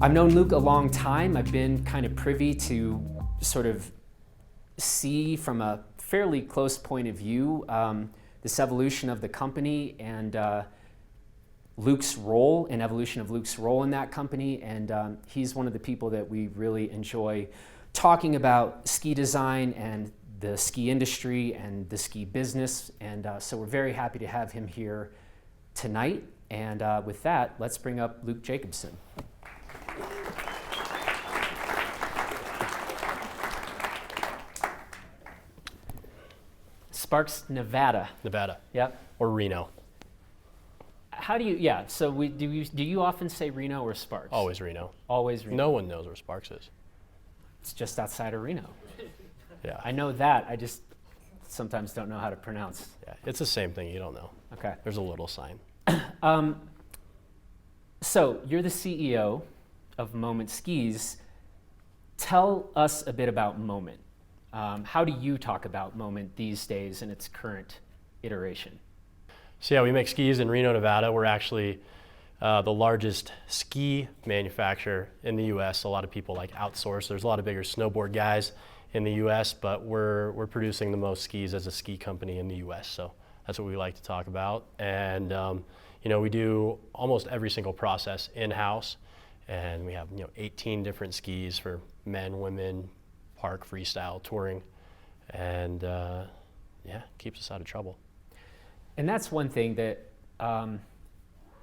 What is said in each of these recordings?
I've known Luke a long time. I've been kind of privy to sort of see from a fairly close point of view this evolution of the company and Luke's role and evolution of Luke's role in that company. And he's one of the people that we really enjoy talking about ski design and the ski industry and the ski business. And so we're very happy to have him here tonight. And with that, let's bring up Luke Jacobson. Sparks, Nevada. Nevada. Yep. Or Reno. How do you, yeah, so do you often say Reno or Sparks? Always Reno. Always Reno. No one knows where Sparks is. It's just outside of Reno. Yeah. I know that, I just sometimes don't know how to pronounce. Yeah, it's the same thing, you don't know. Okay. There's a little sign. So you're the CEO of Moment Skis. Tell us a bit about Moment. How do you talk about Moment these days in its current iteration? So yeah, we make skis in Reno, Nevada. We're actually the largest ski manufacturer in the US. A lot of people like outsource. There's a lot of bigger snowboard guys in the US, but we're producing the most skis as a ski company in the US. So that's what we like to talk about. And you know, we do almost every single process in-house, and we have 18 different skis for men, women, park, freestyle, touring, and yeah, keeps us out of trouble. And that's one thing that,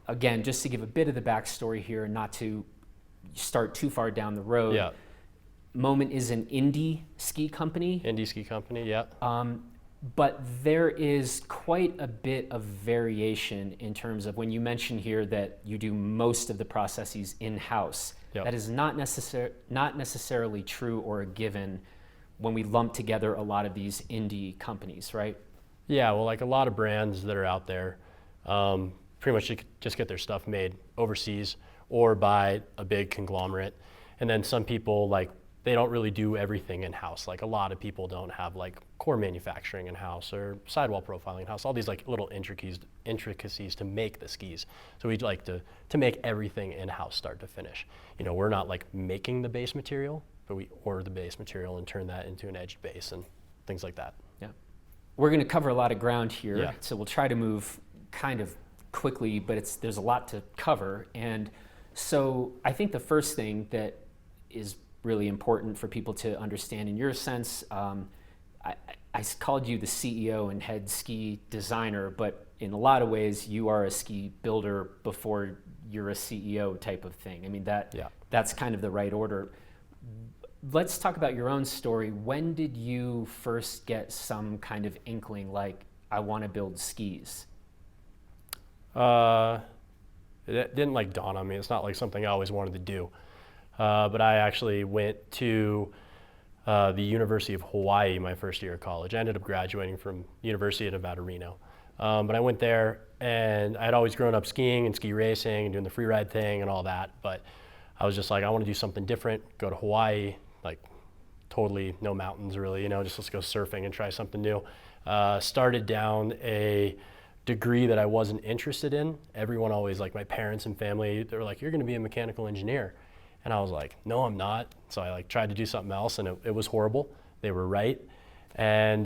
again, just to give a bit of the backstory here and not to start too far down the road, Yeah. Moment is an indie ski company. Indie ski company, yeah. But there is quite a bit of variation in terms of when you mention here that you do most of the processes in-house. Yep. That is not necessarily true or a given when we lump together a lot of these indie companies, right? Yeah, well, like a lot of brands that are out there, pretty much just get their stuff made overseas or by a big conglomerate. And then some people, like, they don't really do everything in-house. Like a lot of people don't have like core manufacturing in-house or sidewall profiling in-house, all these like little intricacies to make the skis. So we'd like to make everything in-house start to finish. You know, we're not like making the base material, but we order the base material and turn that into an edged base and things like that. Yeah. We're gonna cover a lot of ground here, Yeah. so we'll try to move kind of quickly, but there's a lot to cover. And so I think the first thing that is really important for people to understand in your sense, I called you the CEO and head ski designer, but in a lot of ways you are a ski builder before you're a CEO type of thing. I mean, that's kind of the right order. Let's talk about your own story. When did you first get some kind of inkling like, I want to build skis? It didn't like dawn on me. It's not like something I always wanted to do. But I actually went to the University of Hawaii my first year of college. I ended up graduating from University of Nevada, Reno. But I went there, and I had always grown up skiing and ski racing and doing the free ride thing and all that. But I was just like, I want to do something different, go to Hawaii, like totally no mountains really, just let's go surfing and try something new. Started down a degree that I wasn't interested in. Everyone always, like my parents and family, they were like, you're going to be a mechanical engineer. And I was like, no, I'm not. So I like tried to do something else, and it was horrible. They were right. And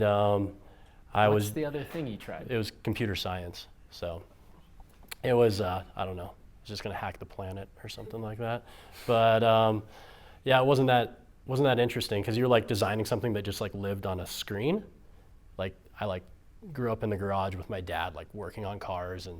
What's the other thing you tried? It was computer science. So it was, I don't know, I was just gonna hack the planet or something like that. But yeah, it wasn't that interesting because you're like designing something that just like lived on a screen. Like I like grew up in the garage with my dad, like working on cars and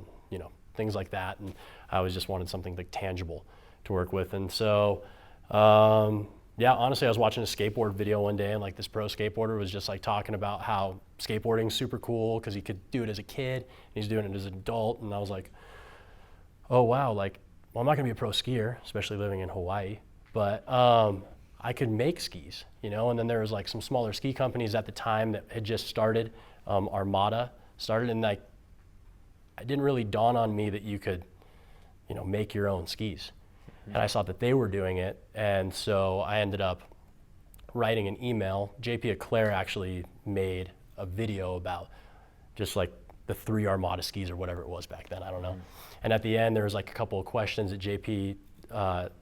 things like that. And I always just wanted something like tangible to work with. And so, yeah, honestly, I was watching a skateboard video one day, and like this pro skateboarder was just like talking about how skateboarding is super cool because he could do it as a kid and he's doing it as an adult. And I was like, oh wow, like, well, I'm not gonna be a pro skier, especially living in Hawaii, but I could make skis, and then there was like some smaller ski companies at the time that had just started, Armada started, and like, it didn't really dawn on me that you could, make your own skis. And I saw that they were doing it, and so I ended up writing an email. JP Eclair actually made a video about just like the 3 Armada skis or whatever it was back then, I don't know. And at the end there was like a couple of questions that JP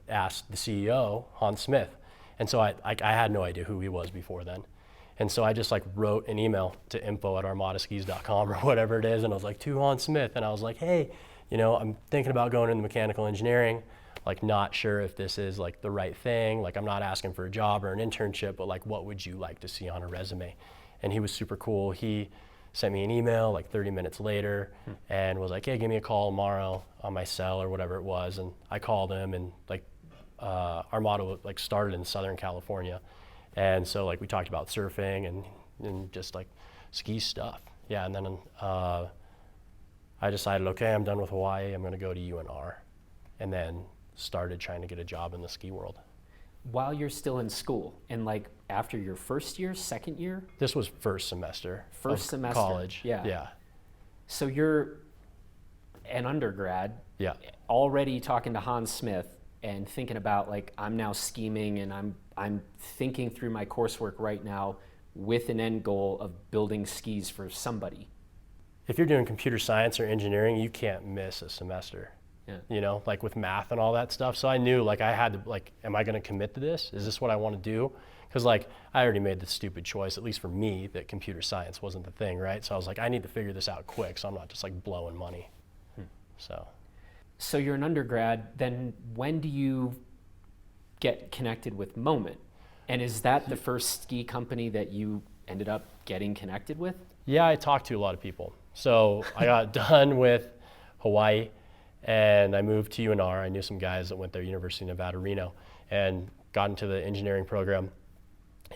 asked the CEO, Hans Smith. And so I had no idea who he was before then. And so I just like wrote an email to info@armadaskis.com or whatever it is. And I was like, to Hans Smith. And I was like, hey, you know, I'm thinking about going into mechanical engineering, like not sure if this is like the right thing. Like I'm not asking for a job or an internship, but like what would you like to see on a resume? And he was super cool. He sent me an email like 30 minutes later and was like, hey, give me a call tomorrow on my cell or whatever it was. And I called him, and like Armada like started in Southern California. And so like we talked about surfing and just like ski stuff. Yeah, and then I decided, okay, I'm done with Hawaii. I'm gonna go to UNR, and then started trying to get a job in the ski world. While you're still in school, and like after your first year, second year? This was first semester. First semester. College. Yeah. Yeah. So you're an undergrad. Yeah. Already talking to Hans Smith and thinking about like, I'm now scheming and I'm thinking through my coursework right now with an end goal of building skis for somebody. If you're doing computer science or engineering, you can't miss a semester. Yeah. You know, like with math and all that stuff. So I knew like I had to like, am I going to commit to this? Is this what I want to do? Because like I already made the stupid choice, at least for me, that computer science wasn't the thing, right? So I was like, I need to figure this out quick, so I'm not just like blowing money. So you're an undergrad, then when do you get connected with Moment? And is that the first ski company that you ended up getting connected with? Yeah, I talked to a lot of people. So I got done with Hawaii and I moved to UNR. I knew some guys that went there, University of Nevada, Reno, and got into the engineering program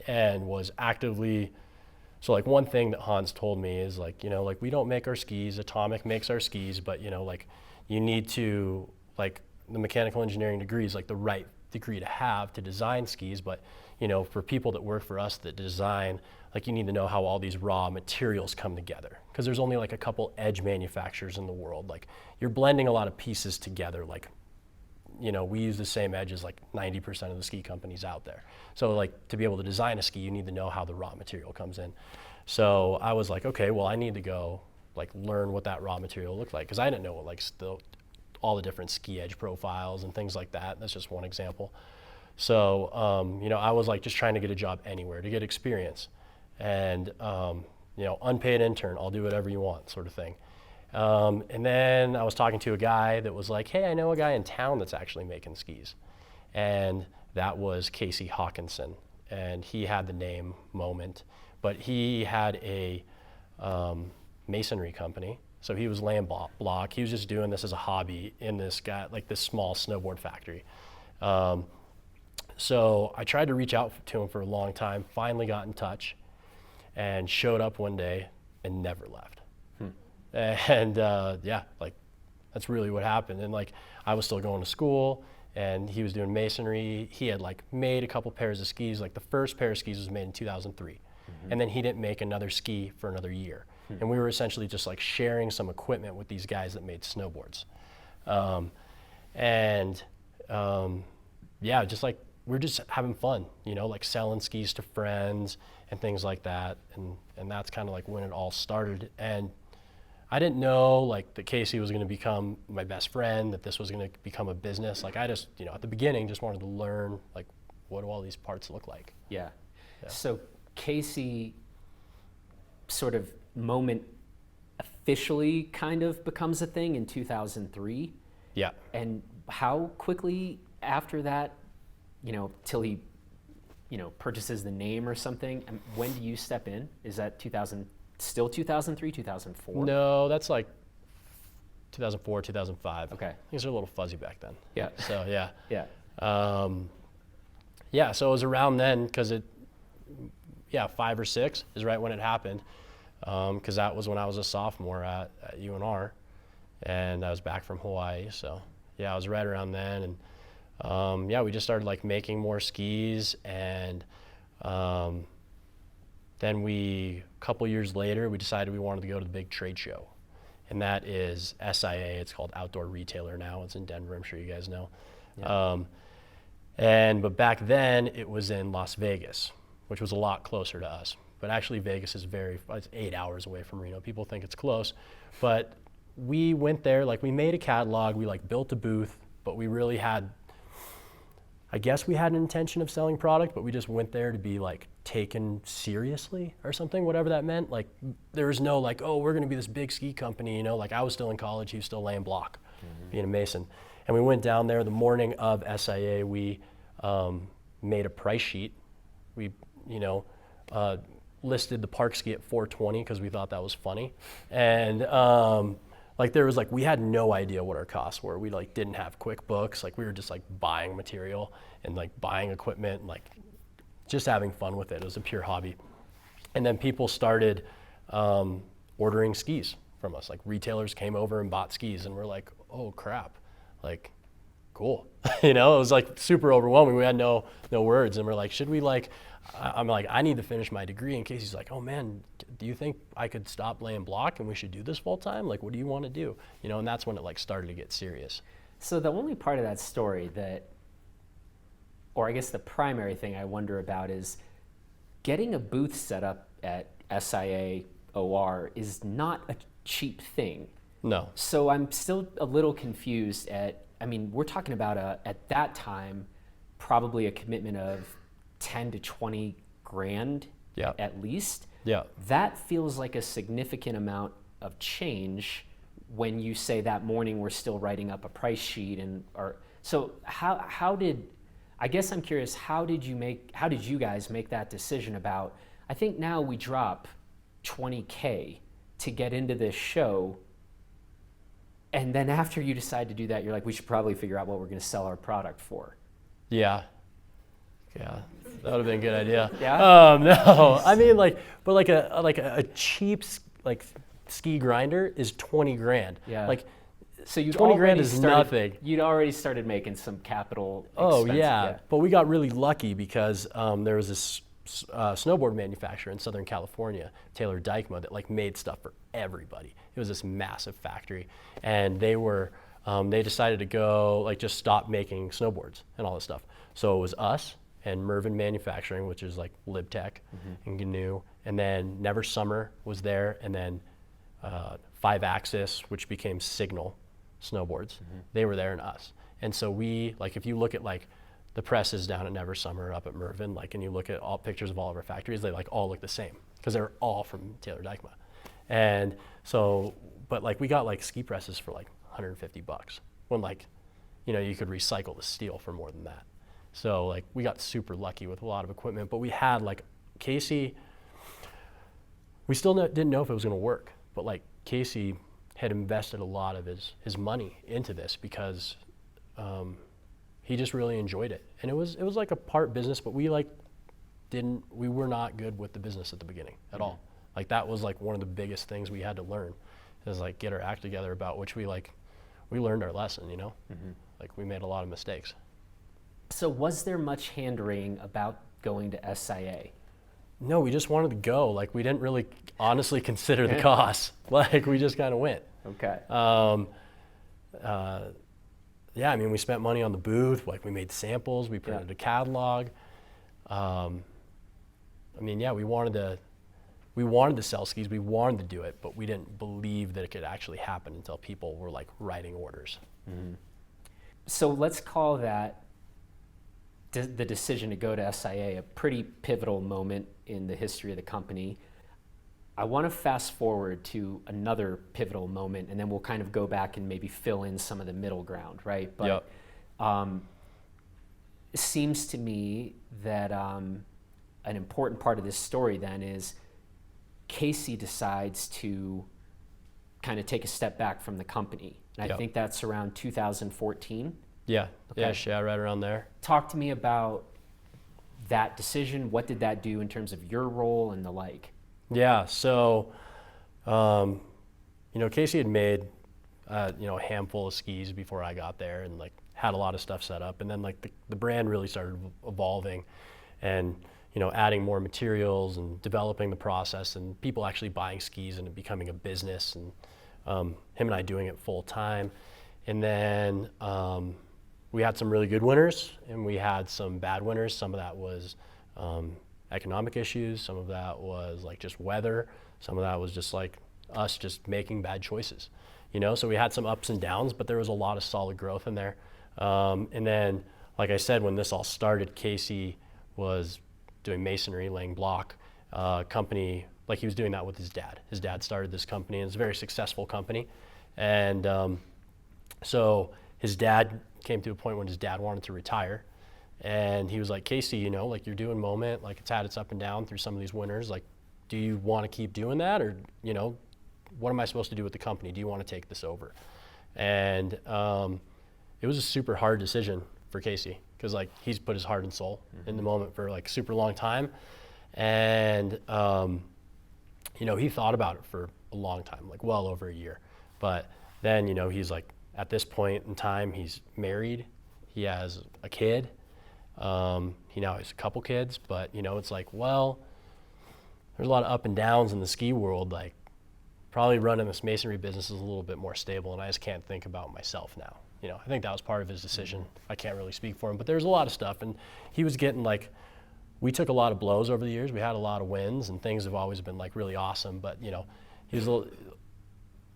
and was actively, so like one thing that Hans told me is like, you know, like we don't make our skis, Atomic makes our skis, but you know, like you need to, like the mechanical engineering degree is like the right degree to have to design skis, but you know, for people that work for us that design, like you need to know how all these raw materials come together, because there's only like a couple edge manufacturers in the world. Like you're blending a lot of pieces together. Like, you know, we use the same edge as like 90% of the ski companies out there. So like to be able to design a ski, you need to know how the raw material comes in. So I was like, okay, well I need to go like learn what that raw material looked like, because I didn't know what like all the different ski edge profiles and things like that. That's just one example. So, you know, I was like just trying to get a job anywhere to get experience. And, you know, unpaid intern, I'll do whatever you want sort of thing. And then I was talking to a guy that was like, hey, I know a guy in town that's actually making skis. And that was Casey Hawkinson. And he had the name Moment, but he had a masonry company. So he was laying block. He was just doing this as a hobby in this guy, like this small snowboard factory. So I tried to reach out to him for a long time, finally got in touch, and showed up one day and never left. And yeah, like that's really what happened. And like I was still going to school and he was doing masonry. He had like made a couple pairs of skis. Like the first pair of skis was made in 2003. And then he didn't make another ski for another year. And we were essentially just like sharing some equipment with these guys that made snowboards. Yeah, just like we're just having fun, you know, like selling skis to friends and things like that. And that's kind of like when it all started. And I didn't know like that Casey was going to become my best friend, that this was going to become a business. Like I just, you know, at the beginning just wanted to learn like what do all these parts look like. Yeah. So Casey sort of Moment officially kind of becomes a thing in 2003. Yeah. And how quickly after that, you know, till he, you know, purchases the name or something, and when do you step in? Is that 2003, 2004? No, that's like 2004, 2005. Okay. Things are a little fuzzy back then. Yeah. So yeah. Yeah. Yeah, so it was around then, because 5 or 6 is right when it happened, because that was when I was a sophomore at UNR, and I was back from Hawaii. So yeah, I was right around then, and yeah, we just started like making more skis, and then a couple years later, we decided we wanted to go to the big trade show, and that is SIA. It's called Outdoor Retailer now. It's in Denver. I'm sure you guys know. Yeah. But back then it was in Las Vegas, which was a lot closer to us. But actually Vegas is it's 8 hours away from Reno. People think it's close, but we went there, like we made a catalog, we like built a booth, but we really had I guess we had an intention of selling product, but we just went there to be like taken seriously or something, whatever that meant. Like there was no like, oh, we're going to be this big ski company, you know, like I was still in college, he was still laying block, being a mason. And we went down there the morning of SIA, we made a price sheet. We, you know, listed the park ski at $420 because we thought that was funny. And like there was like, we had no idea what our costs were. We like didn't have QuickBooks. Like we were just like buying material and like buying equipment and like just having fun with it. It was a pure hobby. And then people started ordering skis from us. Like retailers came over and bought skis and we're like, oh crap, like cool. You know, it was like super overwhelming. We had no words and we're like, should we like, I'm like, I need to finish my degree. And Casey's like, oh man, do you think I could stop laying block and we should do this full time? Like, what do you want to do? You know, and that's when it like started to get serious. So the only part of that story that, or I guess the primary thing I wonder about is getting a booth set up at SIA OR is not a cheap thing. No. So I'm still a little confused I mean, we're talking about at that time, probably a commitment of 10 to 20 grand at least. Yeah. That feels like a significant amount of change when you say that morning we're still writing up a price sheet so how did, I guess I'm curious, how did you guys make that decision about, I think now we drop $20K to get into this show, and then after you decide to do that, you're like, we should probably figure out what we're going to sell our product for. Yeah, that would have been a good idea. Yeah. No, I mean but a cheap like ski grinder is 20 grand. Yeah. Like, so 20 grand is nothing. You'd already started making some capital Oh expenses. yeah, but we got really lucky because there was this snowboard manufacturer in Southern California, Taylor Dykema, that like made stuff for everybody. It was this massive factory, and they decided to go like just stop making snowboards and all this stuff. So it was us and Mervin Manufacturing, which is like LibTech and GNU, and then Never Summer was there, and then 5-Axis, which became Signal Snowboards. They were there, and us. And so we, like, if you look at like the presses down at Never Summer up at Mervin, like, and you look at all pictures of all of our factories, they like all look the same because they're all from Taylor Dykema. And so, but like we got like ski presses for like $150 when like, you know, you could recycle the steel for more than that. So like we got super lucky with a lot of equipment, but we had like Casey, we still didn't know if it was going to work, but like Casey had invested a lot of his money into this because he just really enjoyed it. And it was like a part business, but we were not good with the business at the beginning at all. Like that was like one of the biggest things we had to learn, is like get our act together, about which we learned our lesson, you know? Like we made a lot of mistakes. So was there much hand-wringing about going to SIA? No, we just wanted to go. Like we didn't really honestly consider the costs. Like we just kind of went. Okay. Yeah, I mean, we spent money on the booth. Like we made samples, we printed a catalog. I mean, yeah, we wanted to sell skis. We wanted to do it, but we didn't believe that it could actually happen until people were like writing orders. So let's call that the decision to go to SIA a pretty pivotal moment in the history of the company. I want to fast forward to another pivotal moment, and then we'll kind of go back and maybe fill in some of the middle ground, right? But it seems to me that an important part of this story then is Casey decides to kind of take a step back from the company. And I think that's around 2014. Yeah, Okay. yeah, right around there. Talk to me about that decision. What did that do in terms of your role and the like? Yeah, so, you know, Casey had made, you know, a handful of skis before I got there, and like had a lot of stuff set up. And then like the brand really started evolving, and, you know, adding more materials and developing the process, and people actually buying skis and it becoming a business, and him and I doing it full time. And then we had some really good winners and we had some bad winners. Some of that was economic issues, some of that was like just weather, some of that was just like us just making bad choices, you know? So we had some ups and downs, but there was a lot of solid growth in there. And then like I said, when this all started, Casey was doing masonry, laying block, company, like he was doing that with his dad. His dad started this company, and it's a very successful company. And so his dad came to a point when his dad wanted to retire. And he was like, Casey, you know, like you're doing Moment, like it's had its up and down through some of these winters. Like, do you want to keep doing that? Or, you know, what am I supposed to do with the company? Do you want to take this over? And it was a super hard decision for Casey, because like he's put his heart and soul in the Moment for like super long time. And, you know, he thought about it for a long time, like well over a year. But then, you know, he's like, at this point in time, he's married, he has a kid, he now has a couple kids, but you know, it's like, well, there's a lot of up and downs in the ski world, like probably running this masonry business is a little bit more stable, and I just can't think about myself now. You know, I think that was part of his decision. I can't really speak for him, but there's a lot of stuff, and he was getting like, we took a lot of blows over the years, we had a lot of wins, and things have always been like really awesome, but you know, he was a little,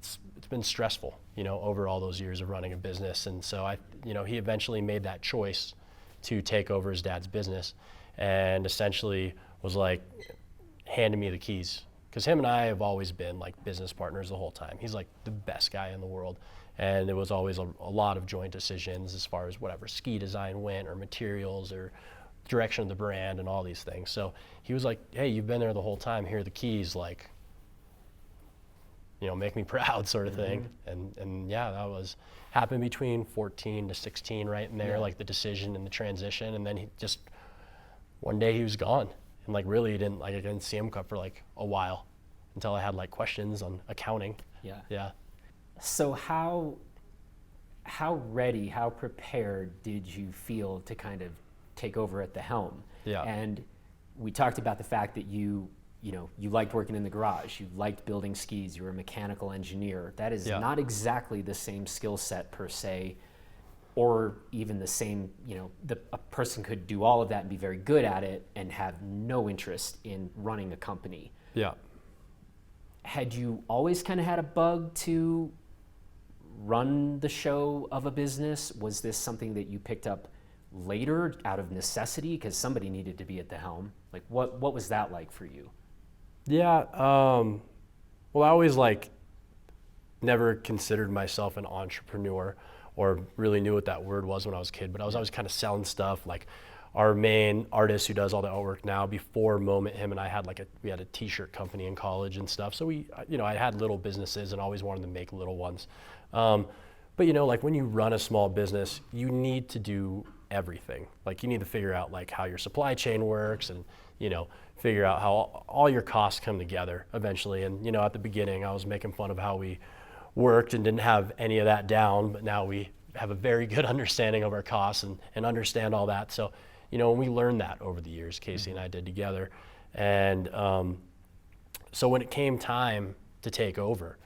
it's been stressful, you know, over all those years of running a business. And so you know, he eventually made that choice to take over his dad's business, and essentially was like handing me the keys, because him and I have always been like business partners the whole time. He's like the best guy in the world, and there was always a lot of joint decisions as far as whatever ski design went, or materials, or direction of the brand, and all these things. So he was like, hey, you've been there the whole time, here are the keys, like, you know, make me proud, sort of thing. And yeah, that was happened between 14 to 16, right in there, like the decision and the transition. And then he just, one day he was gone. And like really I didn't see him for like a while, until I had like questions on accounting. Yeah. So how ready, how prepared did you feel to kind of take over at the helm? Yeah. And we talked about the fact that you liked working in the garage, you liked building skis, you were a mechanical engineer. That is not exactly the same skill set per se, or even the same, you know, a person could do all of that and be very good at it and have no interest in running a company. Yeah. Had you always kind of had a bug to run the show of a business? Was this something that you picked up later out of necessity because somebody needed to be at the helm? Like what was that like for you? Yeah, well, I always like never considered myself an entrepreneur, or really knew what that word was when I was a kid, but I was always kind of selling stuff. Like our main artist who does all the artwork now, before Moment, him and I had we had a t-shirt company in college and stuff. So we, you know, I had little businesses and always wanted to make little ones. But you know, like when you run a small business, you need to do everything. Like you need to figure out like how your supply chain works, and you know, figure out how all your costs come together eventually. And you know, at the beginning I was making fun of how we worked and didn't have any of that down, but now we have a very good understanding of our costs and understand all that. So you know, and we learned that over the years, Casey and I did together. And so when it came time to take over,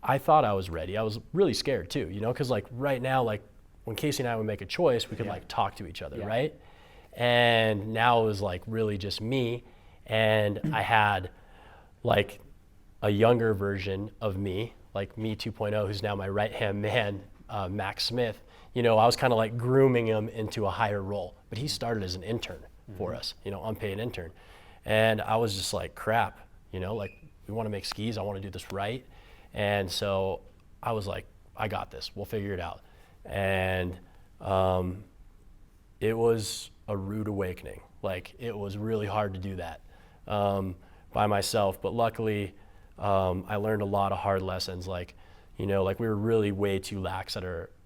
I thought I was ready. I was really scared too, you know, because like right now, like when Casey and I would make a choice, we could like talk to each other, right? And now it was like really just me, and I had like a younger version of me, like me 2.0, who's now my right-hand man, Max Smith. You know, I was kind of like grooming him into a higher role, but he started as an intern for us, you know, unpaid intern. And I was just like, crap, you know, like we want to make skis, I want to do this right. And so I was like, I got this, we'll figure it out. And it was a rude awakening. Like it was really hard to do that by myself, but luckily I learned a lot of hard lessons. Like, you know, like we were really way too lax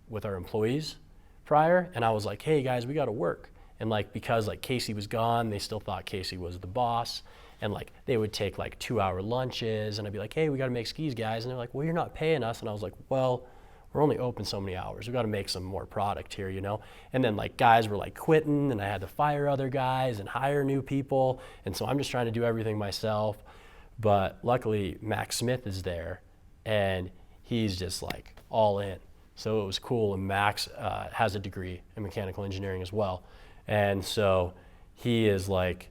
with our employees prior, and I was like, hey guys, we got to work. And like, because like Casey was gone, they still thought Casey was the boss, and like they would take like 2-hour lunches, and I'd be like, hey, we got to make skis, guys. And they're like, well, you're not paying us. And I was like, well, we're only open so many hours, we got to make some more product here, you know. And then like guys were like quitting, and I had to fire other guys and hire new people, and so I'm just trying to do everything myself. But luckily Max Smith is there, and he's just like all in. So it was cool, and Max has a degree in mechanical engineering as well. And so he is like,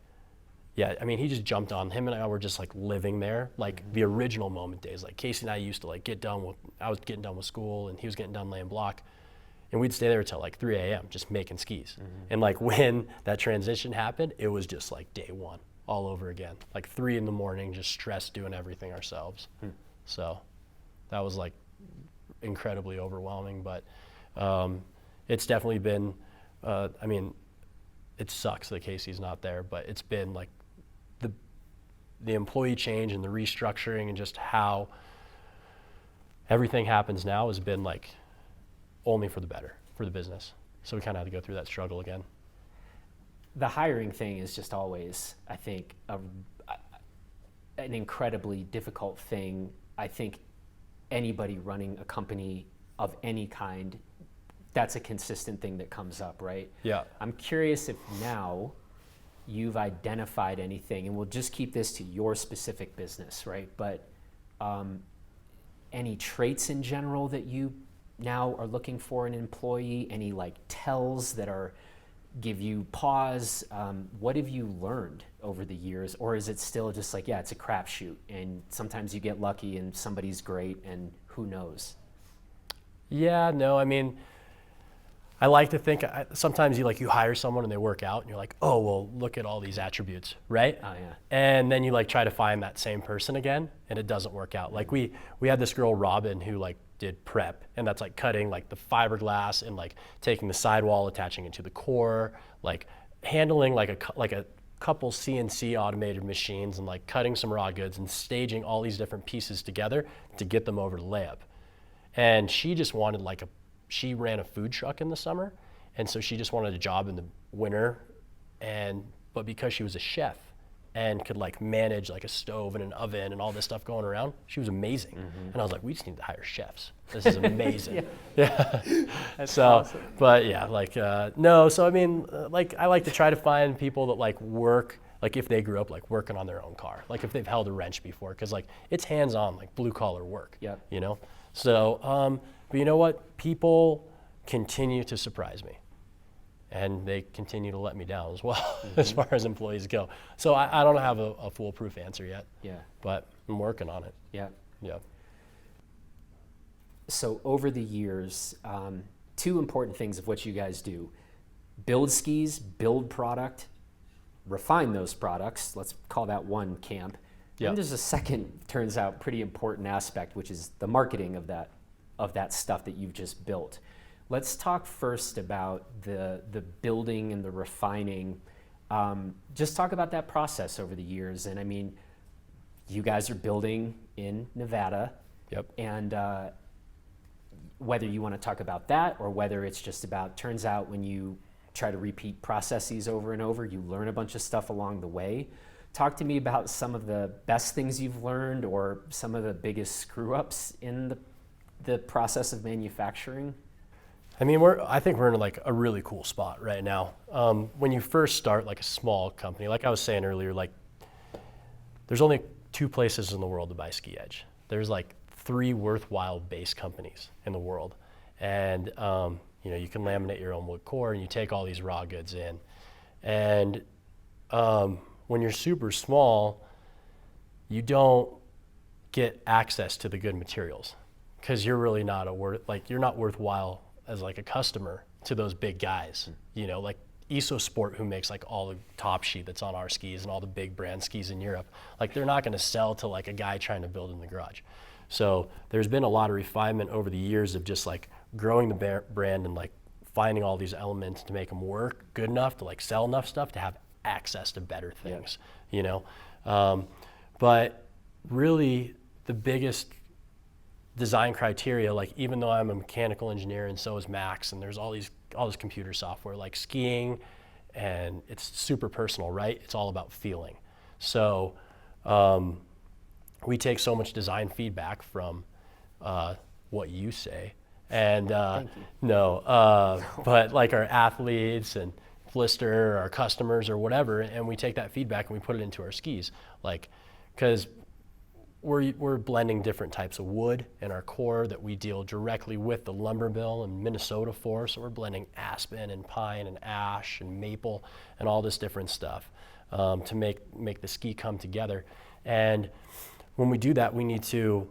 yeah, I mean, he just jumped on. Him and I were just like living there, like the original Moment days. Like Casey and I used to like I was getting done with school, and he was getting done laying block. and we'd stay there till like 3 a.m. just making skis. And like when that transition happened, it was just like day one all over again. Like 3 in the morning, just stressed doing everything ourselves. So that was like incredibly overwhelming, but it's definitely been, I mean, it sucks that Casey's not there, but it's been like the employee change and the restructuring and just how everything happens now has been like only for the better for the business. So we kind of had to go through that struggle again. The hiring thing is just always, I think, an incredibly difficult thing. I think anybody running a company of any kind, that's a consistent thing that comes up, right? Yeah. I'm curious if now you've identified anything, and we'll just keep this to your specific business, right? But any traits in general that you now are looking for in an employee, any like tells that are give you pause? What have you learned over the years? Or is it still just like, yeah, it's a crapshoot and sometimes you get lucky and somebody's great and who knows? Yeah, no, I mean, I like to think sometimes you hire someone and they work out and you're like, oh, well, look at all these attributes, right? Oh, yeah. And then you like try to find that same person again and it doesn't work out. Like we had this girl, Robin, who like did prep, and that's like cutting like the fiberglass and like taking the sidewall, attaching it to the core, like handling like a couple CNC automated machines and like cutting some raw goods and staging all these different pieces together to get them over to layup. And she just wanted she ran a food truck in the summer, and so she just wanted a job in the winter, but because she was a chef and could like manage like a stove and an oven and all this stuff going around, she was amazing. And I was like, we just need to hire chefs. This is amazing. Yeah. That's so awesome. But yeah, like no, so I mean, like I like to try to find people that like work, like if they grew up like working on their own car, like if they've held a wrench before, because like it's hands-on, like blue collar work. Yep. You know. So but you know what? People continue to surprise me, and they continue to let me down as well, as far as employees go. So I don't have a foolproof answer yet. Yeah. But I'm working on it. Yeah. Yeah. So over the years, two important things of what you guys do: build skis, build product, refine those products. Let's call that one camp. Yep. And there's a second, turns out, pretty important aspect, which is the marketing of that stuff that you've just built. Let's talk first about the building and the refining. Just talk about that process over the years. And I mean, you guys are building in Nevada. Yep. And whether you want to talk about that or whether it's just about, turns out when you try to repeat processes over and over, you learn a bunch of stuff along the way. Talk to me about some of the best things you've learned or some of the biggest screw-ups in the process of manufacturing. I mean, I think we're in like a really cool spot right now. When you first start like a small company, like I was saying earlier, like there's only 2 places in the world to buy ski edge. There's like 3 worthwhile base companies in the world. And you can laminate your own wood core and you take all these raw goods in. And when you're super small, you don't get access to the good materials because you're really not you're not worthwhile as like a customer to those big guys, like EsoSport, who makes like all the top sheet that's on our skis and all the big brand skis in Europe. Like they're not going to sell to like a guy trying to build in the garage. So there's been a lot of refinement over the years of just like growing the brand and like finding all these elements to make them work good enough to like sell enough stuff to have access to better things, but really the biggest design criteria, like even though I'm a mechanical engineer and so is Max, and there's all this computer software like skiing, and it's super personal, right? It's all about feeling. So we take so much design feedback from what you say, and but like our athletes and Blister, our customers or whatever, and we take that feedback and we put it into our skis, like because we're blending different types of wood in our core that we deal directly with the lumber mill in Minnesota for. So we're blending aspen and pine and ash and maple and all this different stuff to make the ski come together. And when we do that, we need to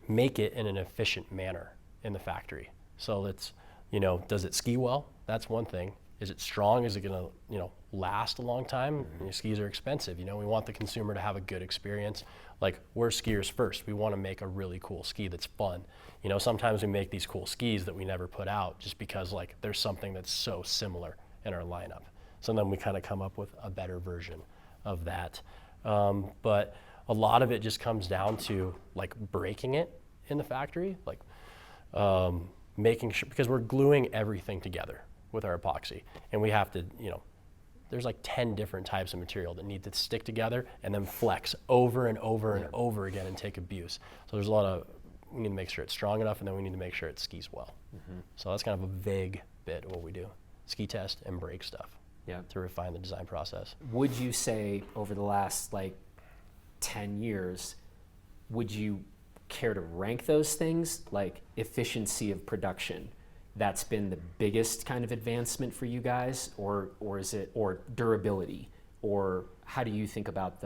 make it in an efficient manner in the factory. So does it ski well? That's one thing. Is it strong? Is it gonna, last a long time? Skis are expensive. We want the consumer to have a good experience. Like, we're skiers first. We want to make a really cool ski that's fun. Sometimes we make these cool skis that we never put out just because like there's something that's so similar in our lineup. So then we kind of come up with a better version of that. But a lot of it just comes down to like breaking it in the factory, like making sure, because we're gluing everything together with our epoxy, and we have to, there's like 10 different types of material that need to stick together and then flex over and over and over again and take abuse. So there's a lot of, we need to make sure it's strong enough, and then we need to make sure it skis well. So that's kind of a vague bit of what we do. Ski test and break stuff to refine the design process. Would you say over the last like 10 years, would you care to rank those things, like efficiency of production? That's been the biggest kind of advancement for you guys, or is it, or durability, or how do you think about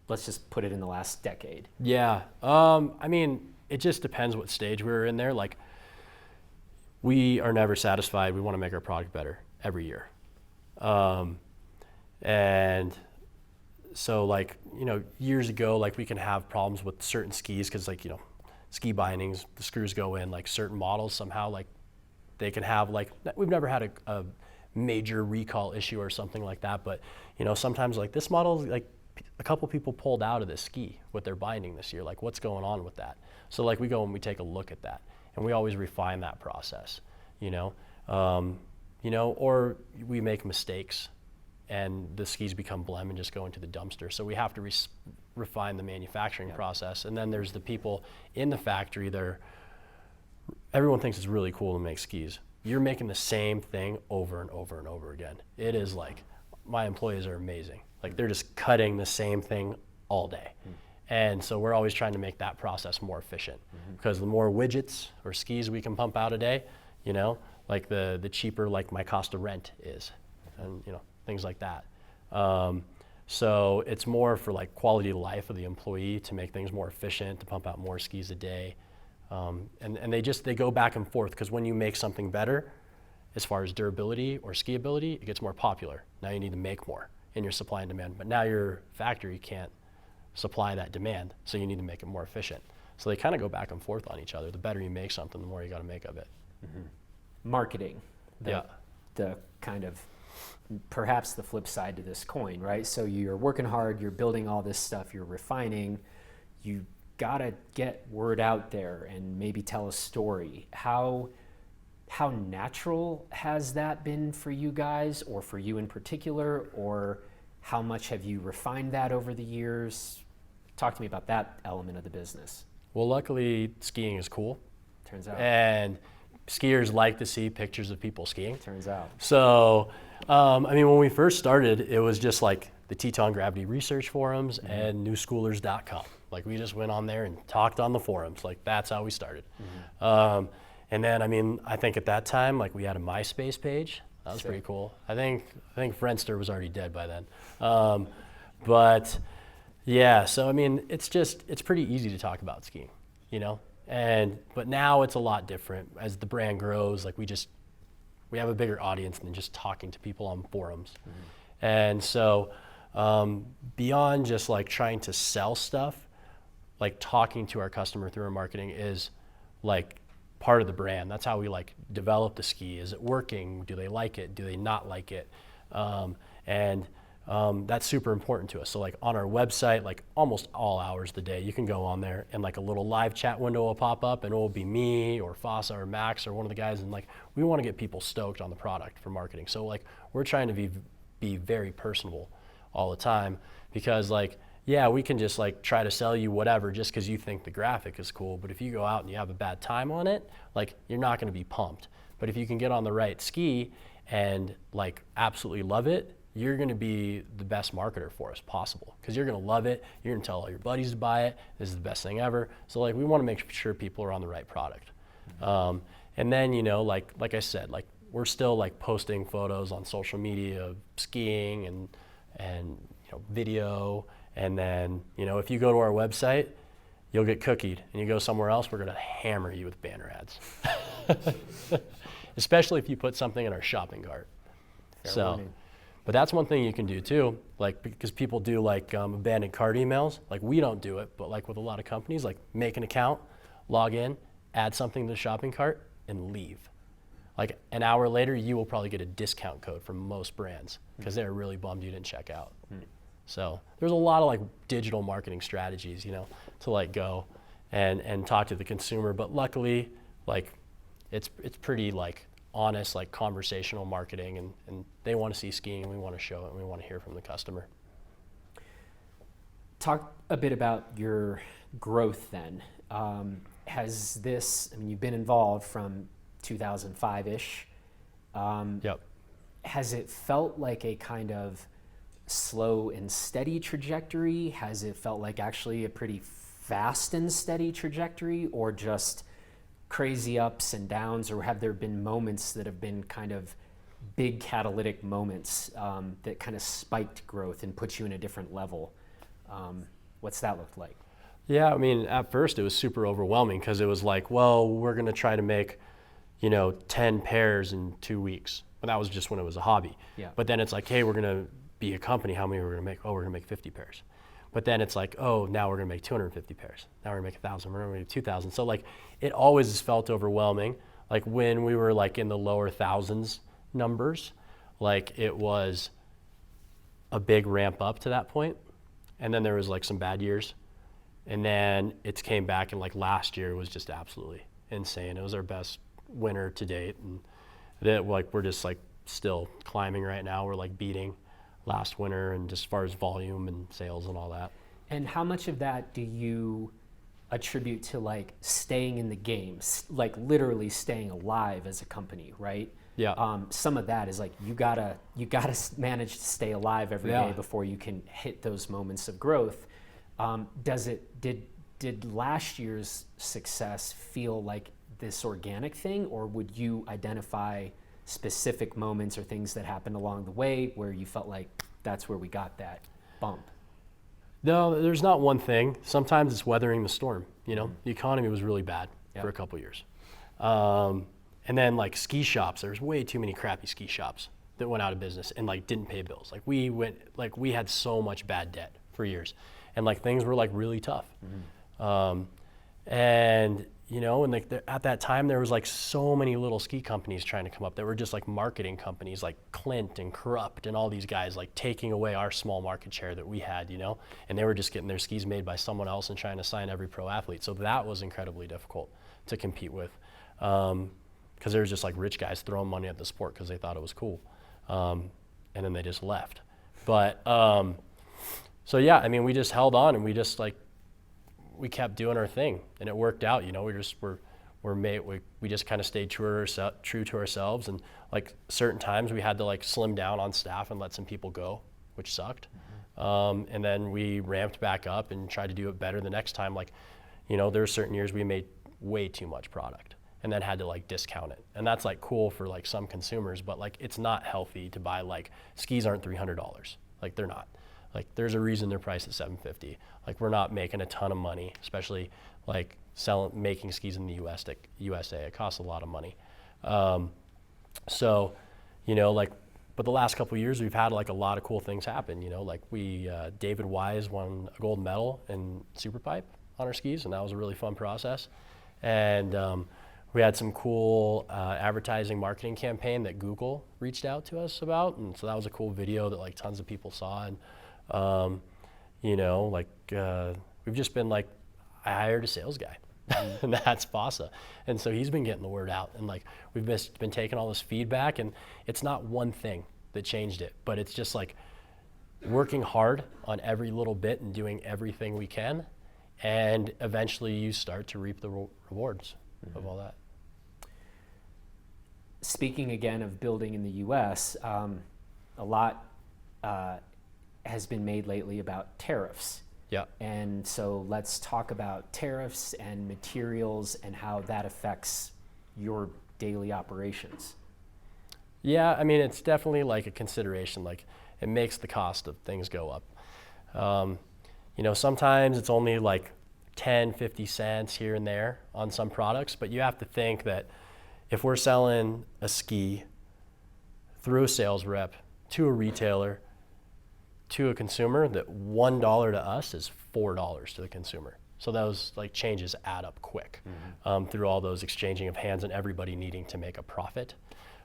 let's just put it in the last decade? Yeah, I mean, it just depends what stage we were in there. Like, we are never satisfied. We want to make our product better every year. And so like, years ago, like we can have problems with certain skis because like, ski bindings, the screws go in, like certain models somehow, like they can have like, we've never had a major recall issue or something like that, but sometimes like this model, like a couple people pulled out of this ski with their binding this year, like what's going on with that? So like we go and we take a look at that, and we always refine that process, or we make mistakes and the skis become blem and just go into the dumpster. So we have to refine the manufacturing process. And then there's the people in the factory, everyone thinks it's really cool to make skis. You're making the same thing over and over and over again. It is like, my employees are amazing. Like they're just cutting the same thing all day. And so we're always trying to make that process more efficient, because the more widgets or skis we can pump out a day, like the cheaper like my cost of rent is, and things like that. So it's more for like quality of life of the employee to make things more efficient, to pump out more skis a day. And they go back and forth, because when you make something better, as far as durability or skiability, it gets more popular. Now you need to make more in your supply and demand, but now your factory can't supply that demand, so you need to make it more efficient. So they kind of go back and forth on each other. The better you make something, the more you got to make of it. Marketing, the kind of perhaps the flip side to this coin, right? So you're working hard, you're building all this stuff, you're refining, you gotta get word out there and maybe tell a story. How natural has that been for you guys, or for you in particular, or how much have you refined that over the years? Talk to me about that element of the business. Well, luckily skiing is cool. Turns out. And skiers like to see pictures of people skiing. Turns out. So, when we first started, it was just like the Teton Gravity Research Forums and newschoolers.com. Like we just went on there and talked on the forums. Like that's how we started. And then, I think at that time, like we had a MySpace page. That was pretty cool. I think Friendster was already dead by then. But yeah, so it's pretty easy to talk about skiing, but now it's a lot different as the brand grows. Like we have a bigger audience than just talking to people on forums. And so beyond just like trying to sell stuff, like talking to our customer through our marketing is like part of the brand. That's how we like develop the ski. Is it working? Do they like it? Do they not like it? That's super important to us. So like on our website, like almost all hours of the day, you can go on there and like a little live chat window will pop up, and it will be me or Fossa or Max or one of the guys, and like we want to get people stoked on the product for marketing. So like we're trying to be very personable all the time, because like, yeah, we can just like try to sell you whatever just because you think the graphic is cool, but if you go out and you have a bad time on it, like you're not going to be pumped. But if you can get on the right ski and like absolutely love it, you're going to be the best marketer for us possible, because you're going to love it. You're going to tell all your buddies to buy it. This is the best thing ever. So like we want to make sure people are on the right product. And then like I said, like we're still like posting photos on social media of skiing and video. And then if you go to our website, you'll get cookied, and you go somewhere else, we're going to hammer you with banner ads. especially if you put something in our shopping cart. Fair So, warning. but that's one thing you can do too, like because people do like abandoned cart emails. Like we don't do it, but like with a lot of companies, like make an account, log in, add something to the shopping cart, and leave. Like an hour later, you will probably get a discount code from most brands because they're really bummed you didn't check out. So there's a lot of like digital marketing strategies, you know, to like go and talk to the consumer. But luckily, like it's pretty like honest, like conversational marketing, and they want to see skiing, and we want to show it, and we want to hear from the customer. Talk a bit about your growth then. Has this, I mean, you've been involved from 2005-ish. Yep. Has it felt like a kind of slow and steady trajectory? Has it felt like actually a pretty fast and steady trajectory, or just crazy ups and downs? Or have there been moments that have been kind of big catalytic moments that kind of spiked growth and put you in a different level? What's that looked like? Yeah, I mean, at first it was super overwhelming because it was like, well, we're going to try to make, 10 pairs in 2 weeks. But that was just when it was a hobby. Yeah. But then it's like, hey, we're going to be a company. How many are we going to make? Oh, we're going to make 50 pairs. But then it's like, oh, now we're going to make 250 pairs. Now we're going to make 1,000. We're going to make 2,000. So like, it always felt overwhelming. Like when we were like in the lower thousands numbers, like it was a big ramp up to that point. And then there was like some bad years. And then it came back, and like last year was just absolutely insane. It was our best winter to date, and that like we're just like still climbing right now. We're like beating last winter, and just as far as volume and sales and all that. And how much of that do you attribute to like staying in the game, like literally staying alive as a company, right? Yeah. Some of that is like you gotta manage to stay alive every day before you can hit those moments of growth. Did last year's success feel like this organic thing, or would you identify specific moments or things that happened along the way where you felt like that's where we got that bump? No, there's not one thing. Sometimes it's weathering the storm. The economy was really bad for a couple years. And then like ski shops, there's way too many crappy ski shops that went out of business and like didn't pay bills. Like we had so much bad debt for years, and like things were like really tough. And at that time there was like so many little ski companies trying to come up. There were just like marketing companies like Clint and Corrupt and all these guys like taking away our small market share that we had, and they were just getting their skis made by someone else and trying to sign every pro athlete. So that was incredibly difficult to compete with. Because there was just like rich guys throwing money at the sport because they thought it was cool, and then they just left. But so yeah, I mean, we just held on, and we just like we kept doing our thing, and it worked out. We just kind of stayed true to ourselves, and like certain times we had to like slim down on staff and let some people go, which sucked. And then we ramped back up and tried to do it better the next time. Like, there were certain years we made way too much product, and then had to like discount it. And that's like cool for like some consumers, but like it's not healthy to buy like skis aren't $300. Like they're not. Like there's a reason they're priced at $750. Like we're not making a ton of money, especially like making skis in the USA. It costs a lot of money. So, but the last couple of years we've had like a lot of cool things happen. Like David Wise won a gold medal in Superpipe on our skis, and that was a really fun process. And we had some cool advertising marketing campaign that Google reached out to us about, and so that was a cool video that like tons of people saw. And we've just been like, I hired a sales guy, and that's Vasa, and so he's been getting the word out, and like we've been taking all this feedback, and it's not one thing that changed it, but it's just like working hard on every little bit and doing everything we can, and eventually you start to reap the rewards of all that. Speaking again of building in the U.S., a lot has been made lately about tariffs. Yeah. And so let's talk about tariffs and materials and how that affects your daily operations. Yeah, I mean, it's definitely like a consideration. Like it makes the cost of things go up. Sometimes it's only like 10, 50 cents here and there on some products, but you have to think that if we're selling a ski through a sales rep to a retailer to a consumer, that $1 to us is $4 to the consumer. So those like changes add up quick through all those exchanging of hands and everybody needing to make a profit.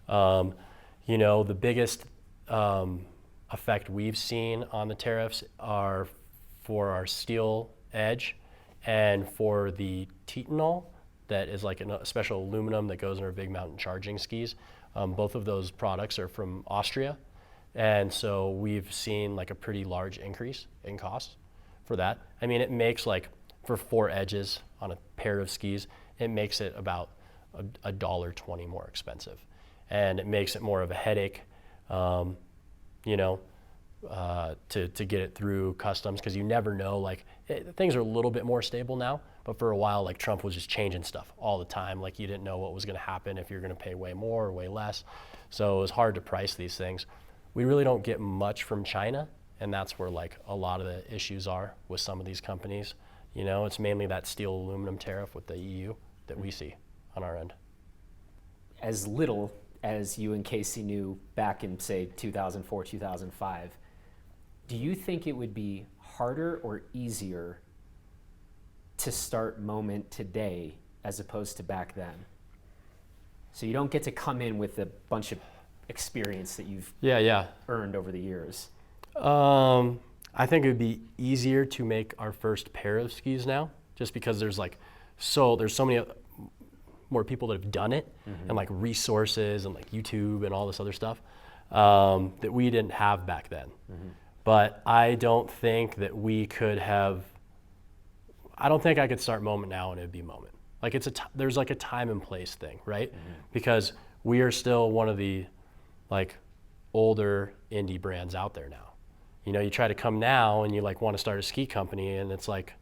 You know, the biggest effect we've seen on the tariffs are for our steel edge and for the titanol that is like a special aluminum that goes in our big mountain charging skis. Both of those products are from Austria. And so we've seen like a pretty large increase in costs for that. I mean, it makes like, for 4 edges on a pair of skis, it makes it about $1.20 more expensive. And it makes it more of a headache, you know, to get it through customs, because you never know, like things are a little bit more stable now, but for a while, like Trump was just changing stuff all the time. Like you didn't know what was gonna happen, if you're gonna pay way more or way less. So it was hard to price these things. We really don't get much from China, and that's where like a lot of the issues are with some of these companies. You know, it's mainly that steel aluminum tariff with the EU that we see on our end. As little as you and Casey knew back in, say, 2004, 2005, do you think it would be harder or easier to start Moment today as opposed to back then? So you don't get to come in with a bunch of experience that you've earned over the years. I think it would be easier to make our first pair of skis now, just because there's so many more people that have done it, and like resources and like YouTube and all this other stuff that we didn't have back then. But I don't think that we could have. I don't think I could start Moment now and it'd be Moment. Like there's like a time and place thing, right? Because we are still one of the like older indie brands out there now. You know, you try to come now and you like want to start a ski company, and it's like,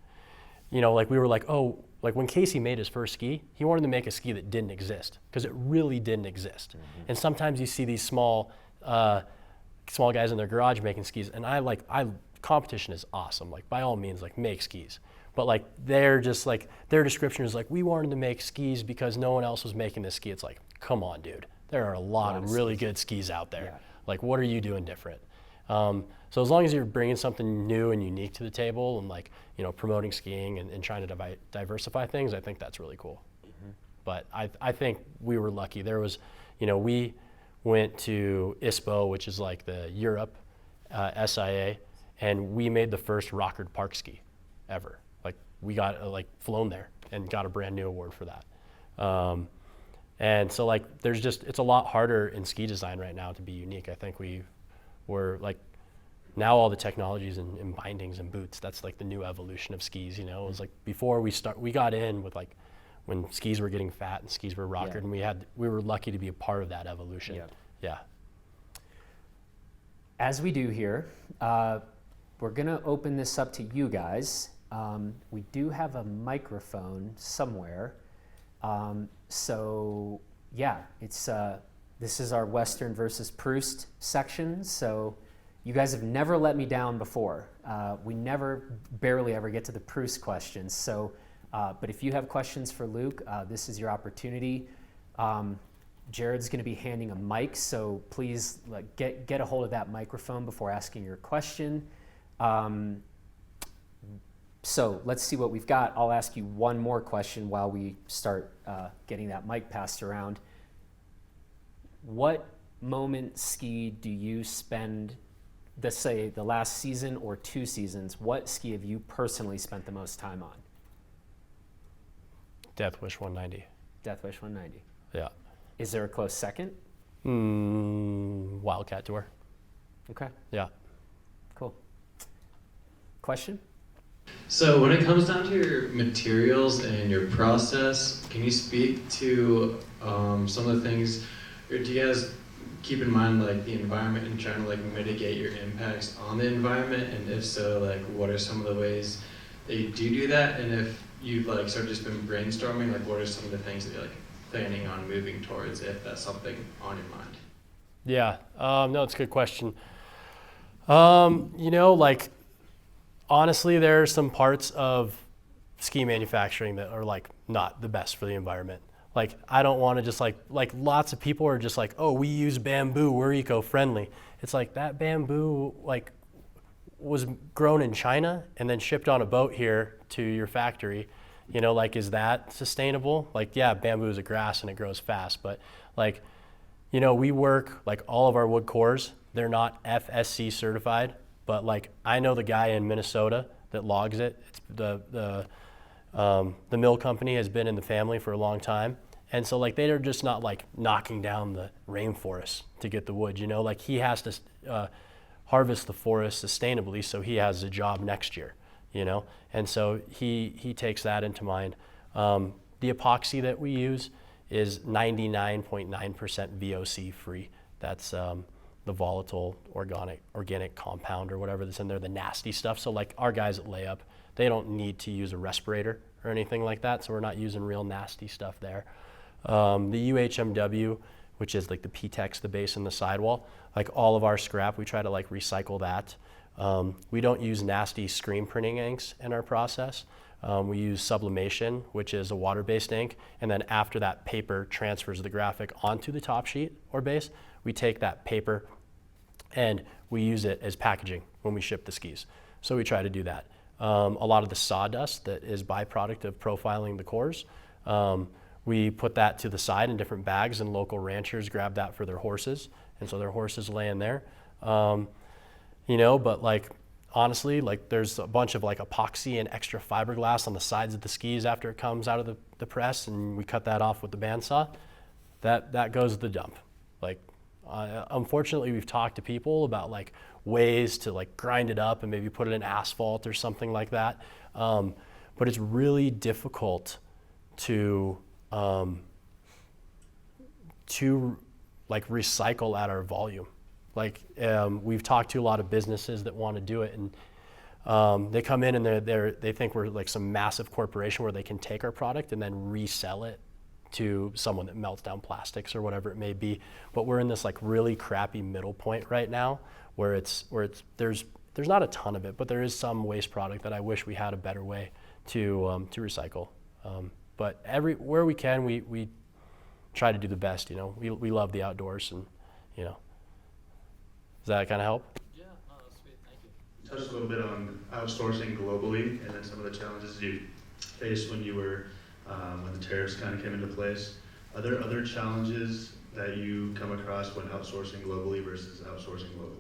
you know, like we were like, oh, like when Casey made his first ski, he wanted to make a ski that didn't exist, because it really didn't exist. And sometimes you see these small guys in their garage making skis, and competition is awesome. Like by all means, like make skis. But like they're just like, their description is like, we wanted to make skis because no one else was making this ski. It's like, come on, dude. There are a lot of really good skis out there. Yeah. Like, what are you doing different? So as long as you're bringing something new and unique to the table, and like, you know, promoting skiing and trying to diversify things, I think that's really cool. But I think we were lucky. There was, you know, we went to ISPO, which is like the Europe SIA, and we made the first rockered park ski ever. Like we got flown there and got a brand new award for that. And so like it's a lot harder in ski design right now to be unique. I think we're like, now all the technologies and bindings and boots, that's like the new evolution of skis, you know. It was like before we got in with like when skis were getting fat and skis were rockered, and we were lucky to be a part of that evolution. Yeah. As we do here, we're gonna open this up to you guys. We do have a microphone somewhere. So yeah, this is our Western versus Proust section. So you guys have never let me down before. We barely ever get to the Proust questions. So, but if you have questions for Luke, this is your opportunity. Jared's gonna be handing a mic, so please get a hold of that microphone before asking your question. So let's see what we've got. I'll ask you one more question while we start getting that mic passed around. What Moment ski do you spend, let's say the last season or 2 seasons, what ski have you personally spent the most time on? Deathwish 190. Deathwish 190. Yeah. Is there a close second? Wildcat Tour. Okay. Yeah. Cool. Question? So when it comes down to your materials and your process, can you speak to some of the things, or do you guys keep in mind like the environment and trying to like mitigate your impacts on the environment? And if so, like what are some of the ways that you do that? And if you've like sort of just been brainstorming, like what are some of the things that you're like planning on moving towards, if that's something on your mind? Yeah, no, it's a good question. You know, like honestly, there are some parts of ski manufacturing that are like not the best for the environment. Like, I don't want to just like lots of people are just like, oh, we use bamboo, we're eco-friendly. It's like that bamboo like was grown in China and then shipped on a boat here to your factory. You know, like, is that sustainable? Like, yeah, bamboo is a grass and it grows fast, but like, you know, we work like all of our wood cores, they're not FSC certified, but like I know the guy in Minnesota that logs it. It's the mill company has been in the family for a long time. And so like they're just not like knocking down the rainforest to get the wood, you know, like he has to harvest the forest sustainably so he has a job next year, you know, and so he takes that into mind. The epoxy that we use is 99.9% VOC free. That's the volatile organic compound or whatever that's in there, the nasty stuff. So like our guys at Layup, they don't need to use a respirator or anything like that, so we're not using real nasty stuff there. The UHMW, which is like the PTEX, the base and the sidewall, like all of our scrap, we try to like recycle that. We don't use nasty screen printing inks in our process. We use sublimation, which is a water-based ink, and then after that paper transfers the graphic onto the top sheet or base, we take that paper and we use it as packaging when we ship the skis. So we try to do that. A lot of the sawdust that is byproduct of profiling the cores, we put that to the side in different bags, and local ranchers grab that for their horses, and so their horses lay in there. You know, but like honestly, like there's a bunch of like epoxy and extra fiberglass on the sides of the skis after it comes out of the press, and we cut that off with the bandsaw. That goes to the dump. Like unfortunately, we've talked to people about like ways to like grind it up and maybe put it in asphalt or something like that, but it's really difficult to like recycle at our volume. Like we've talked to a lot of businesses that want to do it, and they come in and they think we're like some massive corporation where they can take our product and then resell it to someone that melts down plastics or whatever it may be. But we're in this like really crappy middle point right now where there's not a ton of it, but there is some waste product that I wish we had a better way to recycle. But where we can, we try to do the best. You know, we love the outdoors, and you know. Does that kind of help? Yeah, no, that's sweet. Thank you. You touched a little bit on outsourcing globally, and then some of the challenges you faced when you were when the tariffs kind of came into place. Are there other challenges that you come across when outsourcing globally versus outsourcing locally?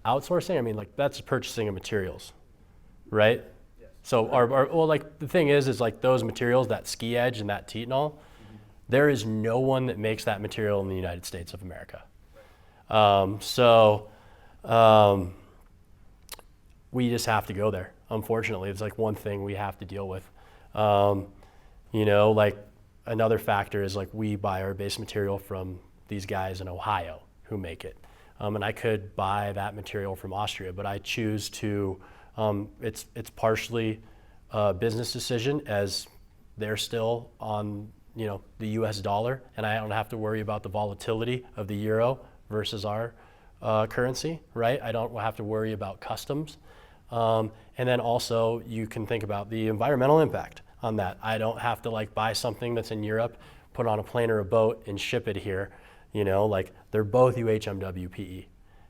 Outsourcing, I mean, like that's purchasing of materials, right? Yes. So well, like the thing is like those materials, that ski edge and that Tetanol, there is no one that makes that material in the United States of America. We just have to go there. Unfortunately, it's like one thing we have to deal with. You know, like another factor is like we buy our base material from these guys in Ohio who make it. And I could buy that material from Austria, but I choose to, it's partially a business decision as they're still on, you know, the US dollar, and I don't have to worry about the volatility of the euro versus our currency, right? I don't have to worry about customs. And then also you can think about the environmental impact on that. I don't have to like buy something that's in Europe, put on a plane or a boat and ship it here, you know, like they're both UHMW PE.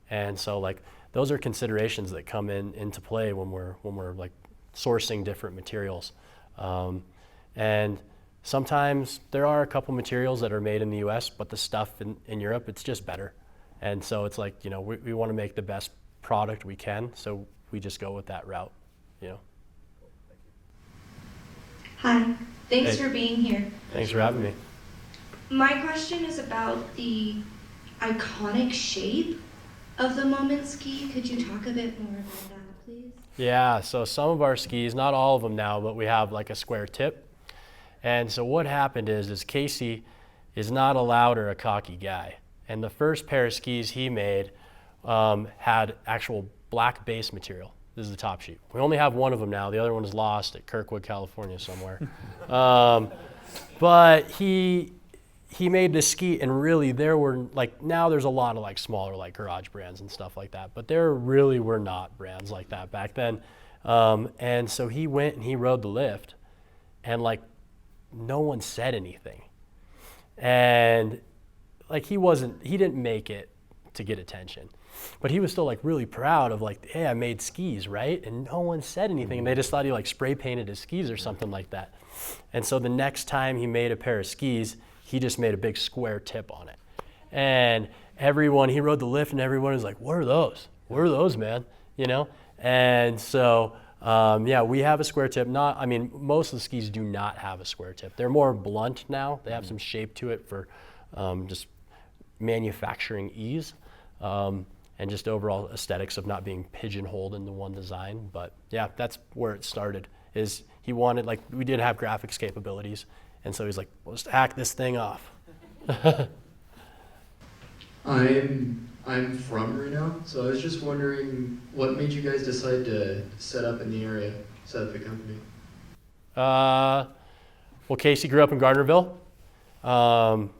And so like those are considerations that come into play when we're like sourcing different materials. And sometimes there are a couple materials that are made in the US, but the stuff in Europe, it's just better. And so it's like, you know, we want to make the best product we can, so we just go with that route, you know. Hi, thanks Hey. for being here. Thanks for having me. My question is about the iconic shape of the Moment ski. Could you talk a bit more about that, please? Yeah, so some of our skis, not all of them now, but we have like a square tip. And so what happened is Casey is not a loud or a cocky guy. And the first pair of skis he made had actual black base material. This is the top sheet. We only have one of them now. The other one is lost at Kirkwood, California somewhere. But he made this ski, and really there were like, now there's a lot of like smaller like garage brands and stuff like that, but there really were not brands like that back then. And so he went and he rode the lift, and like no one said anything. And like he didn't make it to get attention, but he was still like really proud of like, hey, I made skis, right? And no one said anything. And they just thought he like spray painted his skis or something like that. And so the next time he made a pair of skis, he just made a big square tip on it. And he rode the lift and everyone was like, what are those? What are those, man? You know? And so, yeah, we have a square tip. Most of the skis do not have a square tip. They're more blunt now. They have some shape to it for just manufacturing ease and just overall aesthetics of not being pigeonholed into one design. But yeah, that's where it started. Is he wanted, like, we did have graphics capabilities, and so he's like, well, let's hack this thing off. I'm from Reno, so I was just wondering what made you guys decide to set up in the area, set up the company? Well, Casey grew up in Gardnerville,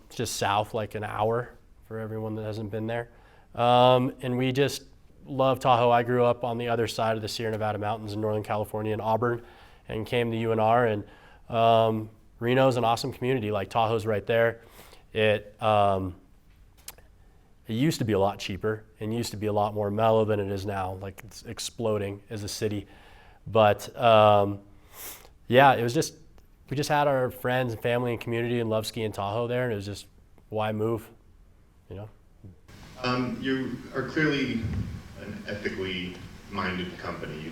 just south, like an hour for everyone that hasn't been there. And we just love Tahoe. I grew up on the other side of the Sierra Nevada mountains in Northern California in Auburn, and came to UNR. And Reno's an awesome community. Like, Tahoe's right there. It used to be a lot cheaper and used to be a lot more mellow than it is now. Like, it's exploding as a city. But yeah, it was just, we just had our friends and family and community and love skiing Tahoe there, and it was just, why move, you know? You are clearly an ethically minded company.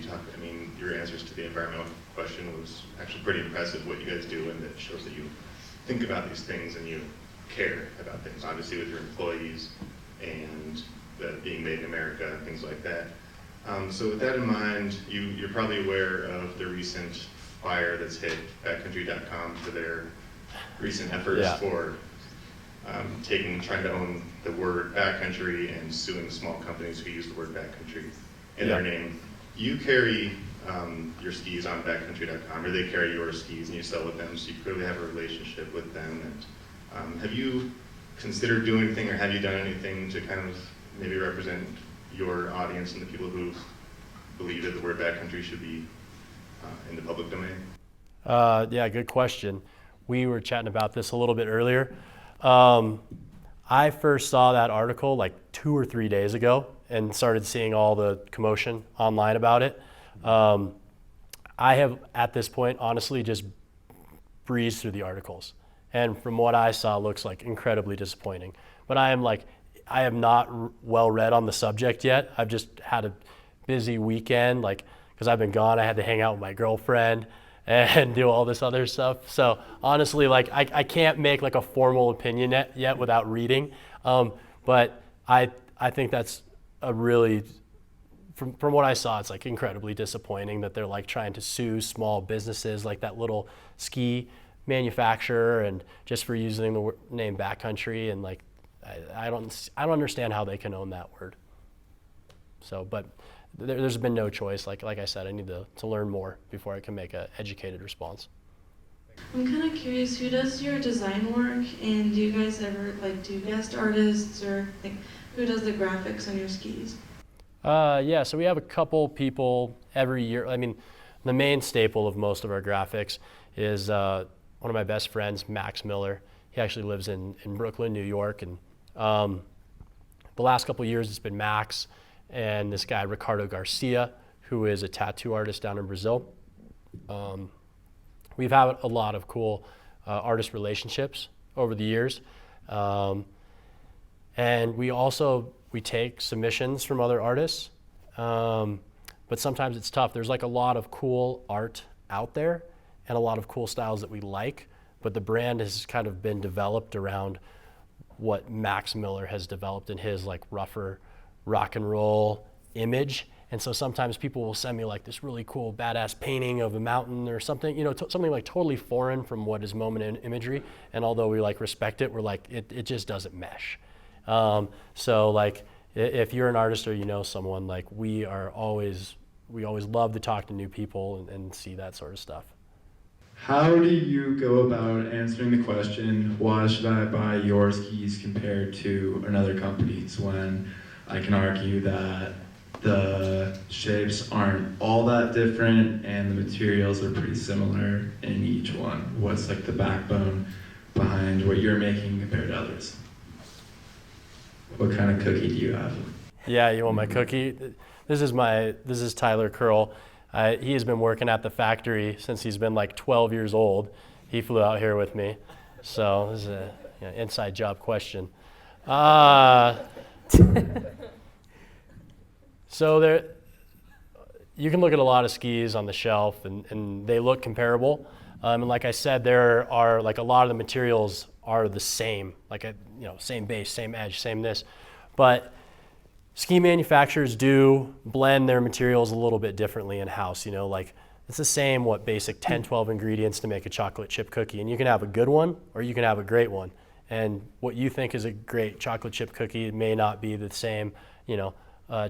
Your answers to the environmental question was actually pretty impressive, what you guys do, and it shows that you think about these things and you care about things, obviously with your employees and being made in America and things like that. So with that in mind, you're probably aware of the recent fire that's hit backcountry.com for their recent efforts for trying to own the word backcountry and suing small companies who use the word backcountry in their name. You carry your skis on backcountry.com, or they carry your skis and you sell with them, so you clearly have a relationship with them. And have you considered doing anything, or have you done anything to kind of maybe represent your audience and the people who believe that the word backcountry should be in the public domain? Yeah, good question. We were chatting about this a little bit earlier. I first saw that article like 2 or 3 days ago and started seeing all the commotion online about it. I have, at this point, honestly just breezed through the articles. And from what I saw, looks like incredibly disappointing. But I am not well read on the subject yet. I've just had a busy weekend, because I've been gone. I had to hang out with my girlfriend and do all this other stuff. So honestly, I can't make a formal opinion yet without reading. But I think that's a really, from what I saw, it's incredibly disappointing that they're trying to sue small businesses like that little ski manufacturer, and just for using the name backcountry, and I don't understand how they can own that word. So, but there's been no choice. Like I said, I need to learn more before I can make an educated response. I'm kind of curious, who does your design work, and do you guys ever do guest artists, or who does the graphics on your skis? Yeah, so we have a couple people every year. The main staple of most of our graphics is one of my best friends, Max Miller. He actually lives in Brooklyn, New York, and the last couple of years it's been Max and this guy, Ricardo Garcia, who is a tattoo artist down in Brazil. We've had a lot of cool artist relationships over the years. And we take submissions from other artists, but sometimes it's tough. There's a lot of cool art out there and a lot of cool styles that we like, but the brand has kind of been developed around what Max Miller has developed in his rougher rock and roll image. And so sometimes people will send me this really cool badass painting of a mountain or something, something totally foreign from what is moment imagery. And although we respect it, we're it just doesn't mesh. So if you're an artist or someone, we always love to talk to new people and see that sort of stuff. How do you go about answering the question, why should I buy your skis compared to another company's, when I can argue that the shapes aren't all that different and the materials are pretty similar in each one? What's like the backbone behind what you're making compared to others? What kind of cookie do you have? Yeah, you want my cookie? This is Tyler Curl. He has been working at the factory since he's been like 12 years old. He flew out here with me. So this is a inside job question. So there, you can look at a lot of skis on the shelf and they look comparable. And like I said, there are like a lot of the materials are the same, like same base, same edge, same this. But ski manufacturers do blend their materials a little bit differently in-house. Like it's the same, basic 10, 12 ingredients to make a chocolate chip cookie. And you can have a good one or you can have a great one. And what you think is a great chocolate chip cookie may not be the same,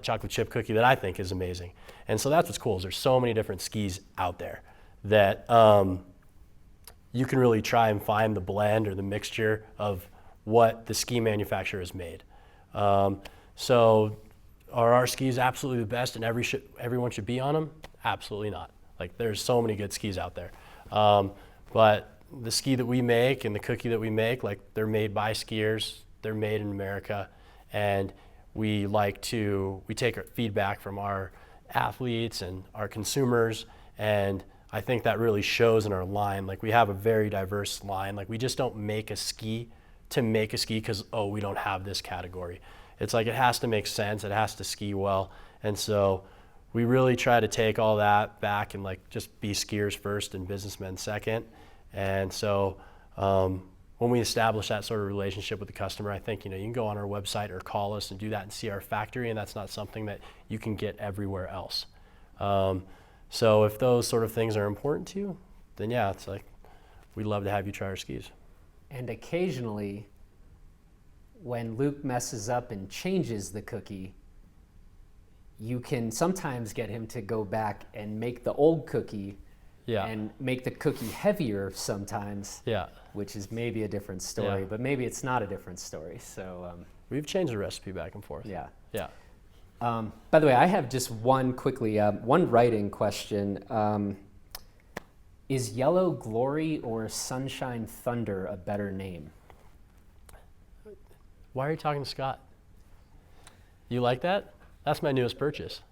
chocolate chip cookie that I think is amazing. And so that's what's cool is there's so many different skis out there that you can really try and find the blend or the mixture of what the ski manufacturer has made. So are our skis absolutely the best and everyone should be on them? Absolutely not. Like there's so many good skis out there. But the ski that we make and the cookie that we make, like they're made by skiers, they're made in America, and we take our feedback from our athletes and our consumers, and I think that really shows in our line. Like we have a very diverse line. Like we just don't make a ski to make a ski because, we don't have this category. It's like it has to make sense, it has to ski well, and so we really try to take all that back and like just be skiers first and businessmen second. And so when we establish that sort of relationship with the customer, I think you can go on our website or call us and do that and see our factory, and that's not something that you can get everywhere else. So if those sort of things are important to you, then yeah, it's like we'd love to have you try our skis. And occasionally, when Luke messes up and changes the cookie, you can sometimes get him to go back and make the old cookie and make the cookie heavier sometimes, which is maybe a different story, but maybe it's not a different story. So we've changed the recipe back and forth. Yeah. By the way, I have just one writing question. Is Yellow Glory or Sunshine Thunder a better name? Why are you talking to Scott? You like that? That's my newest purchase.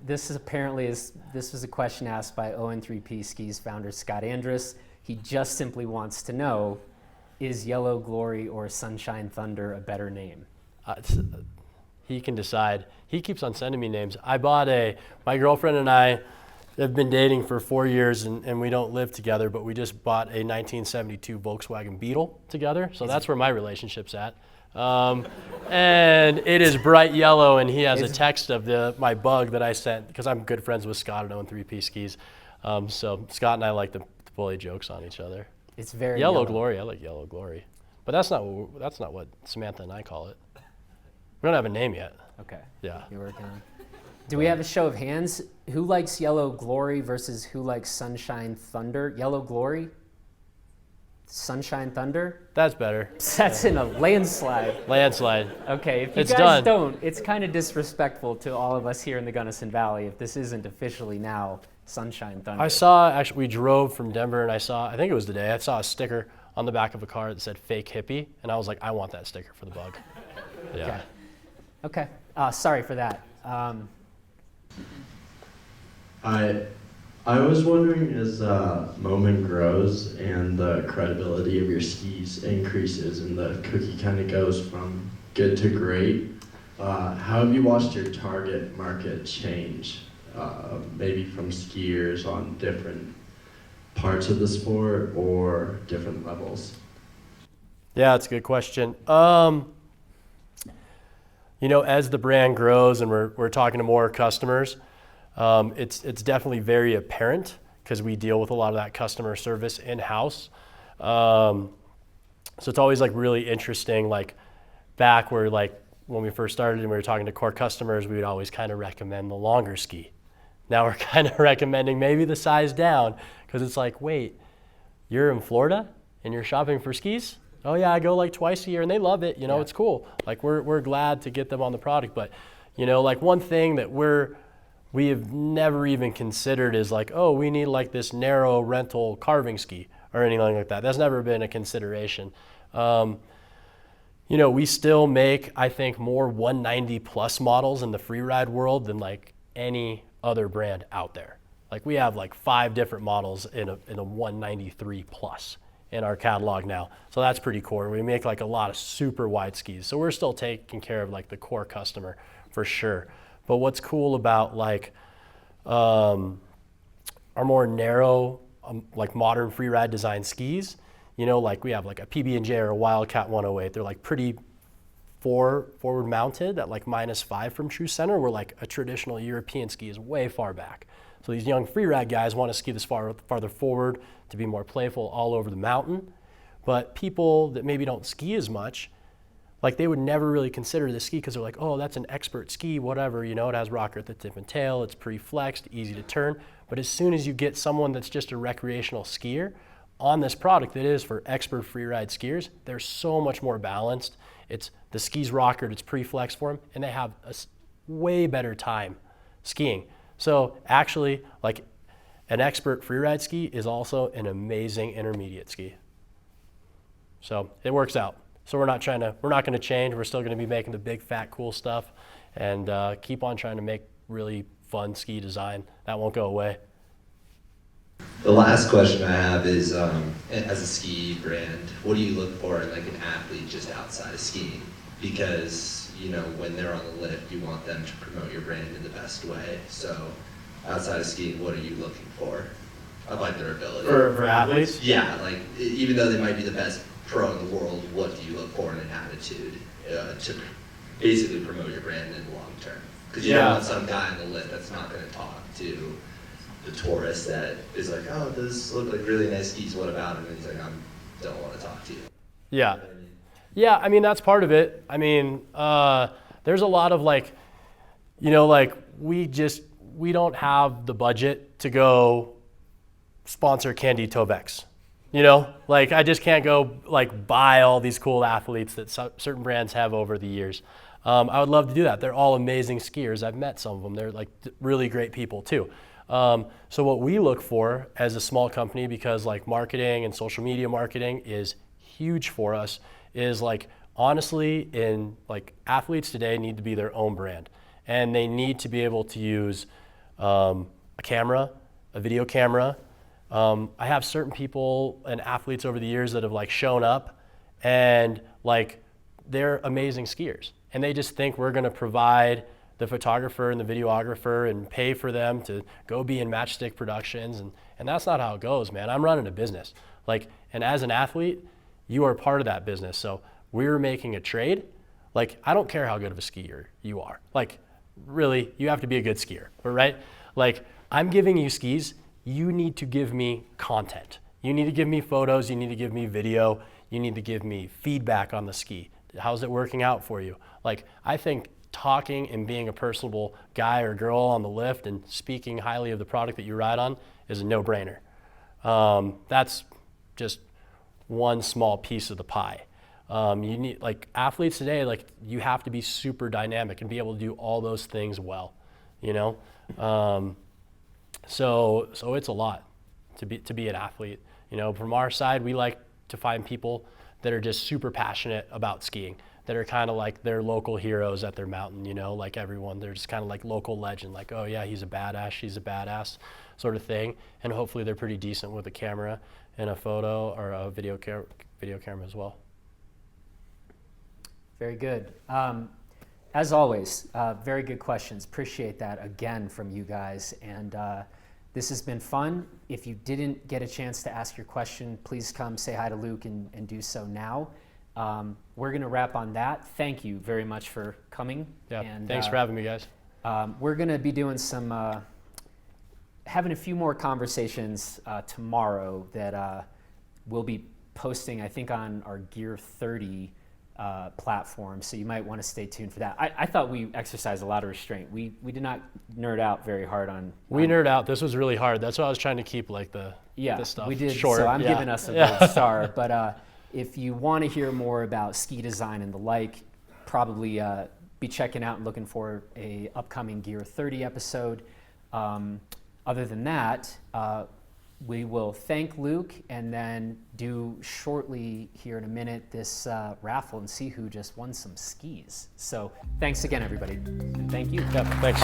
This was a question asked by ON3P Skis founder Scott Andrus. He just simply wants to know, is Yellow Glory or Sunshine Thunder a better name? He can decide. He keeps on sending me names. My girlfriend and I have been dating for 4 years and we don't live together, but we just bought a 1972 Volkswagen Beetle together. So that's where my relationship's at. And it is bright yellow, and he has a text of my bug that I sent because I'm good friends with Scott at ON3P Skis. So Scott and I like to bully jokes on each other. It's very Yellow Glory. I like Yellow Glory, but that's not what Samantha and I call it. We don't have a name yet. Okay. Yeah. You're working on it. Do we have a show of hands? Who likes Yellow Glory versus who likes Sunshine Thunder? Yellow Glory? Sunshine Thunder? That's better. That's in a landslide. Landslide. Okay, if you It's guys done. don't, it's kind of disrespectful to all of us here in the Gunnison Valley if this isn't officially now Sunshine Thunder. We drove from Denver and I think it was today, I saw a sticker on the back of a car that said fake hippie, and I was like, I want that sticker for the bug. Yeah. Okay. Sorry for that. I was wondering, as Moment grows and the credibility of your skis increases and the cookie kind of goes from good to great, how have you watched your target market change? Maybe from skiers on different parts of the sport or different levels? Yeah, that's a good question. As the brand grows and we're talking to more customers, it's definitely very apparent because we deal with a lot of that customer service in-house. So it's always like really interesting, like back where like when we first started and we were talking to core customers, we would always kind of recommend the longer ski. Now we're kind of recommending maybe the size down because it's like, wait, you're in Florida and you're shopping for skis? Oh yeah, I go like twice a year and they love it. It's cool. Like we're glad to get them on the product, but You know, like one thing that we have never even considered is like, oh, we need like this narrow rental carving ski or anything like that. That's never been a consideration. You know, we still make, I think, more 190 plus models in the free ride world than like any other brand out there. Like we have like 5 different models in a 193 plus in our catalog now. So that's pretty cool. We make like a lot of super wide skis. So we're still taking care of like the core customer for sure. But what's cool about like our more narrow, like modern free ride design skis, you know, like we have like a PB&J or a Wildcat 108. They're like pretty forward mounted at like -5 from true center, where like a traditional European ski is way far back. So these young free ride guys want to ski this farther forward to be more playful all over the mountain. But people that maybe don't ski as much, like they would never really consider this ski because they're like, oh, that's an expert ski, whatever, you know, it has rocker at the tip and tail, it's pre-flexed, easy to turn. But as soon as you get someone that's just a recreational skier on this product that is for expert free ride skiers, they're so much more balanced. It's the ski's rockered, it's pre-flexed for them, and they have a way better time skiing. So actually, like an expert free ride ski is also an amazing intermediate ski. So it works out. So we're not going to change. We're still going to be making the big, fat, cool stuff and keep on trying to make really fun ski design. That won't go away. The last question I have is, as a ski brand, what do you look for in like an athlete just outside of skiing? Because, you know, when they're on the lift, you want them to promote your brand in the best way. So outside of skiing, what are you looking for about their ability? For athletes? Yeah, like even though they might be the best pro in the world, what do you look for in an attitude to basically promote your brand in the long term? Because you don't want some guy on the lift that's not going to talk to the tourist that is like, oh, those look like really nice skis, what about him? And he's like, I don't want to talk to you. Yeah. You know what I mean? Yeah, I mean, that's part of it. I mean, there's a lot of like, you know, like we don't have the budget to go sponsor Candy Tovex. You know, like I just can't go like buy all these cool athletes that certain brands have over the years. I would love to do that. They're all amazing skiers. I've met some of them. They're like really great people too. So what we look for as a small company, because like marketing and social media marketing is huge for us, is like honestly, in like athletes today need to be their own brand, and they need to be able to use a camera, a video camera. I have certain people and athletes over the years that have like shown up and like they're amazing skiers, and they just think we're going to provide the photographer and the videographer and pay for them to go be in Matchstick Productions, and that's not how it goes, man. I'm running a business, like, and as an athlete, you are part of that business. So we're making a trade. Like, I don't care how good of a skier you are. Like, really, you have to be a good skier, right? Like, I'm giving you skis. You need to give me content. You need to give me photos. You need to give me video. You need to give me feedback on the ski. How's it working out for you? Like, I think talking and being a personable guy or girl on the lift and speaking highly of the product that you ride on is a no-brainer. That's just one small piece of the pie. You need, like, athletes today, like, you have to be super dynamic and be able to do all those things well, you know? So it's a lot to be an athlete. You know, from our side, we like to find people that are just super passionate about skiing, that are kind of like their local heroes at their mountain, you know, like everyone. They're just kind of like local legend, like, oh yeah, he's a badass, she's a badass sort of thing. And hopefully they're pretty decent with a camera and a photo or a video camera as well. Very good. As always, very good questions. Appreciate that again from you guys. And this has been fun. If you didn't get a chance to ask your question, please come say hi to Luke and do so now. We're going to wrap on that. Thank you very much for coming. Yeah, and, thanks for having me, guys. We're going to be doing some, having a few more conversations tomorrow that we'll be posting, I think, on our Gear 30 platform, so you might want to stay tuned for that. I thought we exercised a lot of restraint. We did not nerd out very hard on. We nerd out. This was really hard. That's why I was trying to keep like the stuff we did, short. So I'm giving us a gold star. But if you want to hear more about ski design and the like, probably be checking out and looking for a upcoming Gear 30 episode. Other than that, we will thank Luke and then do shortly here in a minute this raffle and see who just won some skis. So thanks again, everybody. And thank you. Yeah, thanks.